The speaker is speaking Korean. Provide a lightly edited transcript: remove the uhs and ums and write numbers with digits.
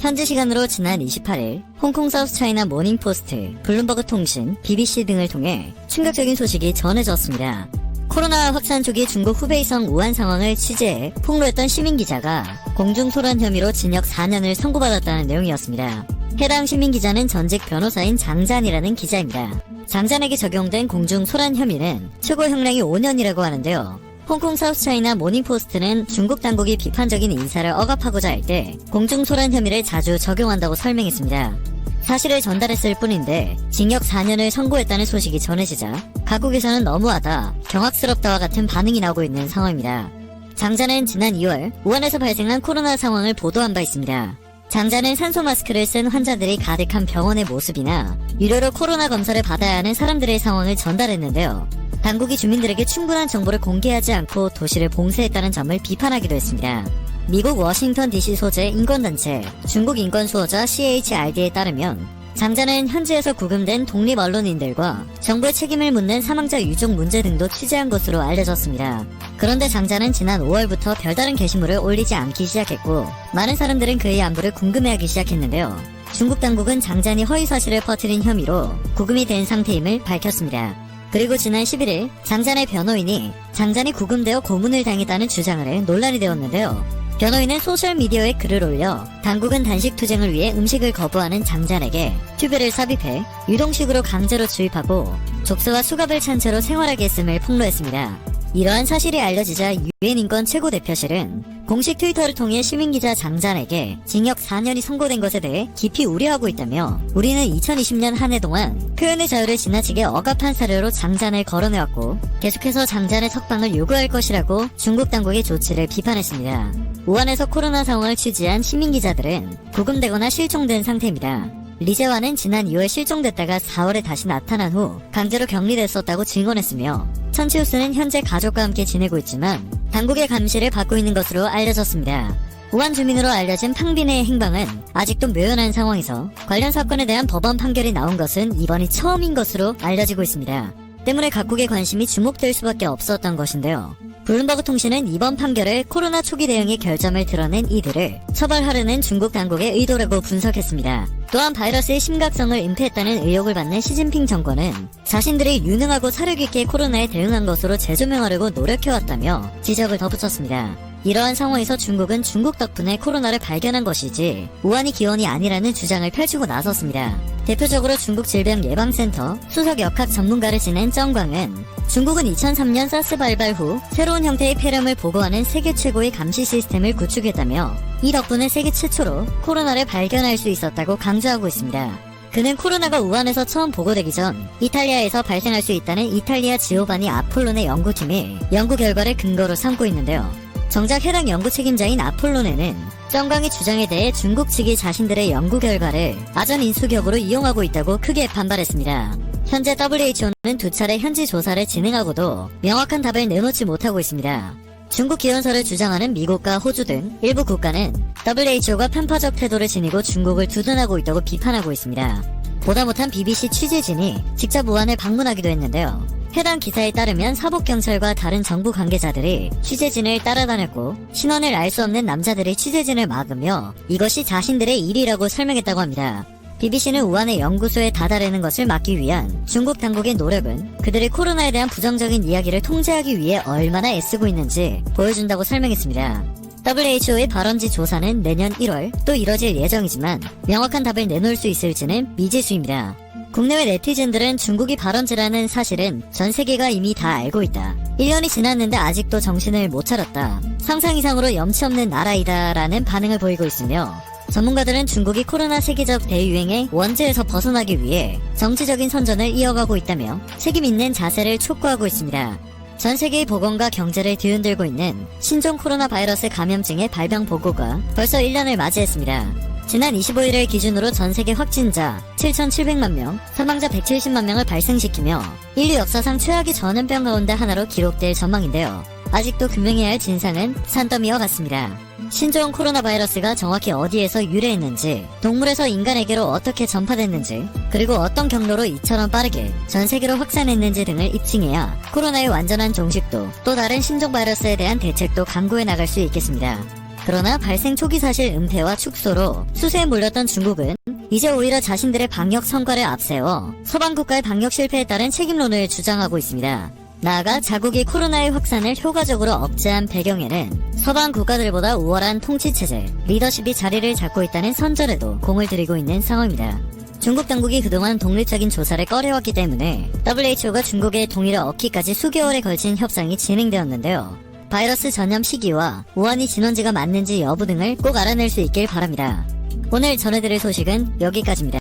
현지 시간으로 지난 28일 홍콩 사우스차이나 모닝포스트, 블룸버그 통신, BBC 등을 통해 충격적인 소식이 전해졌습니다. 코로나 확산 초기 중국 후베이성 우한 상황을 취재해 폭로했던 시민기자가 공중소란 혐의로 징역 4년을 선고받았다는 내용이었습니다. 해당 시민기자는 전직 변호사인 장잔이라는 기자입니다. 장잔에게 적용된 공중소란 혐의는 최고 형량이 5년이라고 하는데요. 홍콩 사우스차이나 모닝포스트는 중국 당국이 비판적인 인사를 억압하고자 할 때 공중소란 혐의를 자주 적용한다고 설명했습니다. 사실을 전달했을 뿐인데 징역 4년을 선고했다는 소식이 전해지자 각국에서는 너무하다, 경악스럽다와 같은 반응이 나오고 있는 상황입니다. 장자는 지난 2월 우한에서 발생한 코로나 상황을 보도한 바 있습니다. 장자는 산소 마스크를 쓴 환자들이 가득한 병원의 모습이나 유료로 코로나 검사를 받아야 하는 사람들의 상황을 전달했는데요. 당국이 주민들에게 충분한 정보를 공개하지 않고 도시를 봉쇄했다는 점을 비판하기도 했습니다. 미국 워싱턴 DC 소재 인권단체 중국 인권수호자 CHRD에 따르면 장자는 현지에서 구금된 독립 언론인들과 정부의 책임을 묻는 사망자 유족 문제 등도 취재한 것으로 알려졌습니다. 그런데 장자는 지난 5월부터 별다른 게시물을 올리지 않기 시작했고 많은 사람들은 그의 안부를 궁금해하기 시작했는데요. 중국 당국은 장잔이 허위 사실을 퍼뜨린 혐의로 구금이 된 상태임을 밝혔습니다. 그리고 지난 11일 장잔의 변호인이 장잔이 구금되어 고문을 당했다는 주장을 해 논란이 되었는데요. 변호인은 소셜미디어에 글을 올려 당국은 단식 투쟁을 위해 음식을 거부하는 장잔에게 튜브를 삽입해 유동식으로 강제로 주입하고 족쇄와 수갑을 찬 채로 생활하게 했음을 폭로했습니다. 이러한 사실이 알려지자 유엔 인권 최고대표실은 공식 트위터를 통해 시민기자 장잔에게 징역 4년이 선고된 것에 대해 깊이 우려하고 있다며 우리는 2020년 한 해 동안 표현의 자유를 지나치게 억압한 사례로 장잔을 거론해왔고 계속해서 장잔의 석방을 요구할 것이라고 중국 당국의 조치를 비판했습니다. 우한에서 코로나 상황을 취재한 시민기자들은 구금되거나 실종된 상태입니다. 리제와는 지난 2월 실종됐다가 4월에 다시 나타난 후 강제로 격리됐었다고 증언했으며 천치우스는 현재 가족과 함께 지내고 있지만 당국의 감시를 받고 있는 것으로 알려졌습니다. 우한 주민으로 알려진 팡빈의 행방은 아직도 묘연한 상황에서 관련 사건에 대한 법원 판결이 나온 것은 이번이 처음인 것으로 알려지고 있습니다. 때문에 각국의 관심이 주목될 수밖에 없었던 것인데요. 블룸버그 통신은 이번 판결을 코로나 초기 대응의 결점을 드러낸 이들을 처벌하려는 중국 당국의 의도라고 분석했습니다. 또한 바이러스의 심각성을 은폐했다는 의혹을 받는 시진핑 정권은 자신들이 유능하고 사력 있게 코로나에 대응한 것으로 재조명하려고 노력해왔다며 지적을 덧붙였습니다. 이러한 상황에서 중국은 중국 덕분에 코로나를 발견한 것이지 우한이 기원이 아니라는 주장을 펼치고 나섰습니다. 대표적으로 중국 질병예방센터 수석 역학 전문가를 지낸 정광은 중국은 2003년 사스 발발 후 새로운 형태의 폐렴을 보고하는 세계 최고의 감시 시스템을 구축했다며 이 덕분에 세계 최초로 코로나를 발견할 수 있었다고 강조하고 있습니다. 그는 코로나가 우한에서 처음 보고되기 전 이탈리아에서 발생할 수 있다는 이탈리아 지오바니 아폴론의 연구팀이 연구 결과를 근거로 삼고 있는데요. 정작 해당 연구 책임자인 아폴로네는 정광의 주장에 대해 중국 측이 자신들의 연구 결과를 아전 인수격으로 이용하고 있다고 크게 반발했습니다. 현재 WHO는 두 차례 현지 조사를 진행하고도 명확한 답을 내놓지 못하고 있습니다. 중국 기원설을 주장하는 미국과 호주 등 일부 국가는 WHO가 편파적 태도를 지니고 중국을 두둔하고 있다고 비판하고 있습니다. 보다 못한 BBC 취재진이 직접 우한을 방문하기도 했는데요. 해당 기사에 따르면 사복경찰과 다른 정부 관계자들이 취재진을 따라다녔고 신원을 알 수 없는 남자들이 취재진을 막으며 이것이 자신들의 일이라고 설명했다고 합니다. BBC는 우한의 연구소에 다다르는 것을 막기 위한 중국 당국의 노력은 그들의 코로나에 대한 부정적인 이야기를 통제하기 위해 얼마나 애쓰고 있는지 보여준다고 설명했습니다. WHO의 발원지 조사는 내년 1월 또 이뤄질 예정이지만 명확한 답을 내놓을 수 있을지는 미지수입니다. 국내외 네티즌들은 중국이 발원지라는 사실은 전 세계가 이미 다 알고 있다. 1년이 지났는데 아직도 정신을 못 차렸다. 상상 이상으로 염치 없는 나라이다 라는 반응을 보이고 있으며 전문가들은 중국이 코로나 세계적 대유행의 원죄에서 벗어나기 위해 정치적인 선전을 이어가고 있다며 책임 있는 자세를 촉구하고 있습니다. 전 세계의 보건과 경제를 뒤흔들고 있는 신종 코로나 바이러스 감염증의 발병 보고가 벌써 1년을 맞이했습니다. 지난 25일을 기준으로 전세계 확진자 7,700만 명, 사망자 170만 명을 발생시키며 인류 역사상 최악의 전염병 가운데 하나로 기록될 전망인데요. 아직도 규명해야 할 진상은 산더미와 같습니다. 신종 코로나 바이러스가 정확히 어디에서 유래했는지, 동물에서 인간에게로 어떻게 전파됐는지, 그리고 어떤 경로로 이처럼 빠르게 전 세계로 확산했는지 등을 입증해야 코로나의 완전한 종식도 또 다른 신종 바이러스에 대한 대책도 강구해 나갈 수 있겠습니다. 그러나 발생 초기 사실 은폐와 축소로 수세에 몰렸던 중국은 이제 오히려 자신들의 방역 성과를 앞세워 서방 국가의 방역 실패에 따른 책임론을 주장하고 있습니다. 나아가 자국이 코로나의 확산을 효과적으로 억제한 배경에는 서방 국가들보다 우월한 통치체제, 리더십이 자리를 잡고 있다는 선전에도 공을 들이고 있는 상황입니다. 중국 당국이 그동안 독립적인 조사를 꺼려왔기 때문에 WHO가 중국의 동의를 얻기까지 수개월에 걸친 협상이 진행되었는데요. 바이러스 전염 시기와 우한이 진원지가 맞는지 여부 등을 꼭 알아낼 수 있길 바랍니다. 오늘 전해드릴 소식은 여기까지입니다.